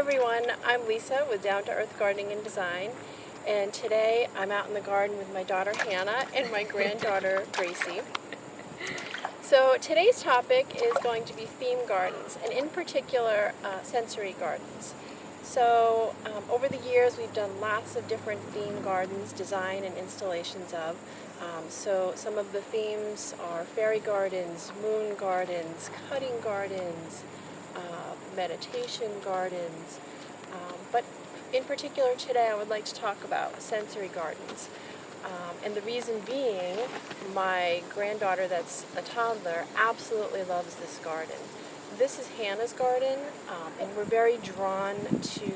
everyone, I'm Lisa with Down to Earth Gardening and Design, and today I'm out in the garden with my daughter Hannah and my granddaughter Gracie. So today's topic is going to be theme gardens, and in particular sensory gardens. So over the years we've done lots of different theme gardens, design and installations of. So some of the themes are fairy gardens, moon gardens, cutting gardens, meditation gardens, but in particular today I would like to talk about sensory gardens. And the reason being, my granddaughter that's a toddler absolutely loves this garden. This is Hannah's garden, and we're very drawn to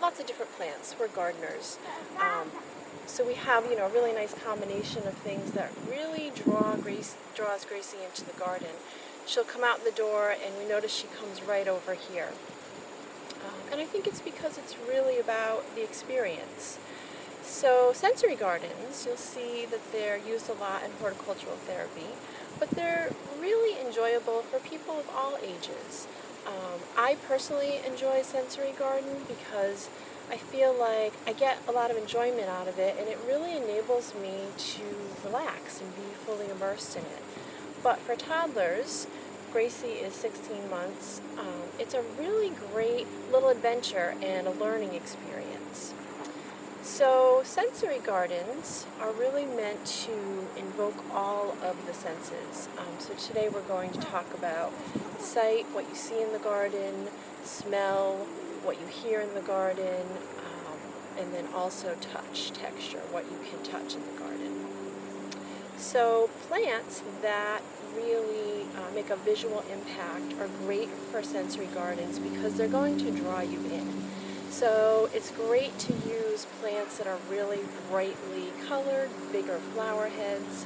lots of different plants. We're gardeners. So we have, a really nice combination of things that really draws Gracie into the garden. She'll come out the door and we notice she comes right over here. And I think it's because it's really about the experience. So sensory gardens, you'll see that they're used a lot in horticultural therapy, but they're really enjoyable for people of all ages. I personally enjoy a sensory garden because I feel like I get a lot of enjoyment out of it, and it really enables me to relax and be fully immersed in it. But for toddlers, Gracie is 16 months, it's a really great little adventure and a learning experience. So sensory gardens are really meant to invoke all of the senses. So today we're going to talk about sight, what you see in the garden, smell, what you hear in the garden, and then also touch, texture, what you can touch in the garden. So plants that really make a visual impact are great for sensory gardens because they're going to draw you in. So it's great to use plants that are really brightly colored, bigger flower heads.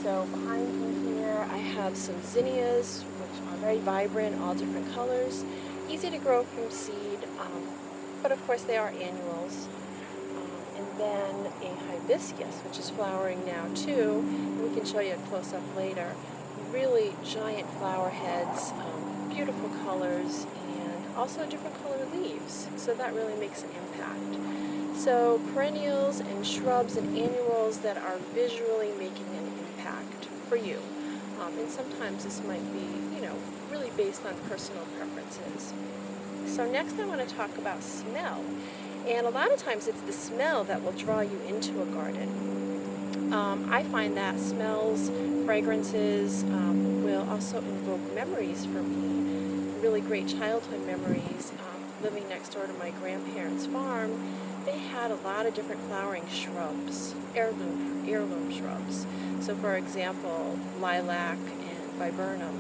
So behind me here I have some zinnias, which are very vibrant, all different colors, easy to grow from seed, but of course they are annuals. And then a hibiscus, which is flowering now too, and we can show you a close-up later. Really giant flower heads, beautiful colors, and also different color leaves, so that really makes an impact. So perennials and shrubs and annuals that are visually making an impact for you. And sometimes this might be, really based on personal preferences. So next I want to talk about smell. And a lot of times it's the smell that will draw you into a garden. I find that smells, fragrances will also invoke memories for me, really great childhood memories. Living next door to my grandparents' farm, they had a lot of different flowering shrubs, heirloom shrubs. So for example, lilac and viburnum,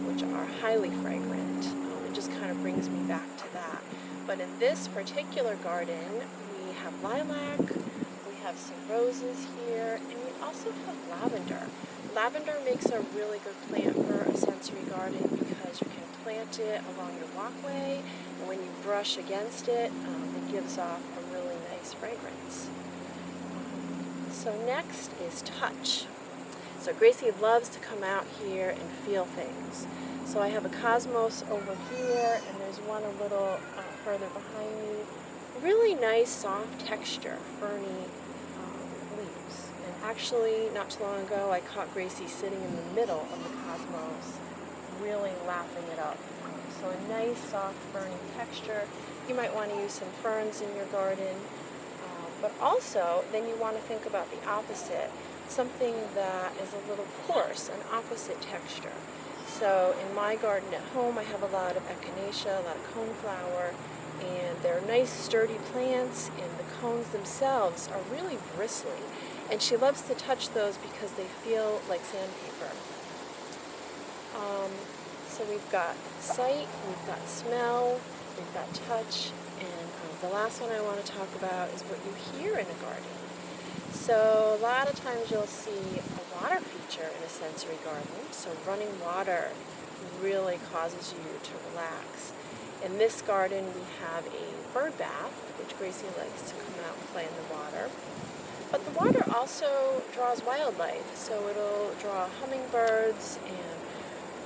which are highly fragrant. It just kind of brings me back to that. But in this particular garden, we have lilac, we have some roses here, and we also have lavender. Lavender makes a really good plant for a sensory garden because you can plant it along your walkway, and when you brush against it, it gives off a really nice fragrance. So next is touch. So Gracie loves to come out here and feel things. So I have a cosmos over here, and there's one a little further behind me. Really nice, soft texture, ferny leaves. And actually, not too long ago, I caught Gracie sitting in the middle of the cosmos, really lapping it up. So a nice, soft, ferny texture. You might want to use some ferns in your garden. But also, then you want to think about the opposite, something that is a little coarse, an opposite texture. So in my garden at home, I have a lot of echinacea, a lot of coneflower, and they're nice sturdy plants, and the cones themselves are really bristly. And she loves to touch those because they feel like sandpaper. So we've got sight, we've got smell, we've got touch, and the last one I want to talk about is what you hear in a garden. So a lot of times you'll see a water feature in a sensory garden. So running water really causes you to relax. In this garden we have a bird bath, which Gracie likes to come out and play in the water. But the water also draws wildlife, so it'll draw hummingbirds and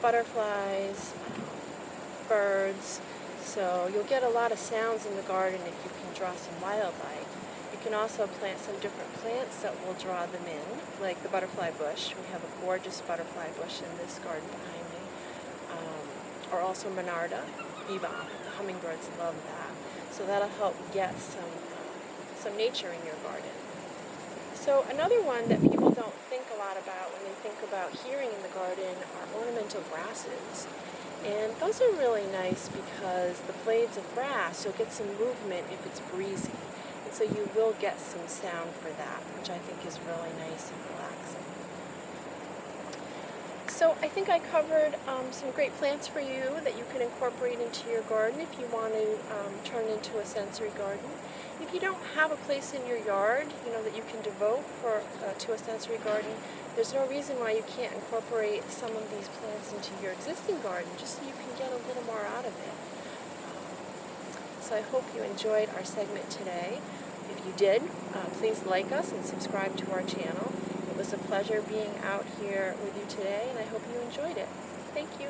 butterflies, birds. So you'll get a lot of sounds in the garden if you can draw some wildlife. You can also plant some different plants that will draw them in, like the butterfly bush. We have a gorgeous butterfly bush in this garden behind me. Or also Monarda, bee-balm. The hummingbirds love that. So that'll help get some nature in your garden. So another one that people don't think a lot about when they think about hearing in the garden are ornamental grasses. And those are really nice because the blades of grass, you'll get some movement if it's breezy. And so you will get some sound for that, which I think is really nice and relaxing. So I think I covered some great plants for you that you can incorporate into your garden if you want to turn into a sensory garden. If you don't have a place in your yard, that you can devote to a sensory garden, there's no reason why you can't incorporate some of these plants into your existing garden, just so you can get a little more out of it. So I hope you enjoyed our segment today. If you did, please like us and subscribe to our channel. It was a pleasure being out here with you today, and I hope you enjoyed it. Thank you.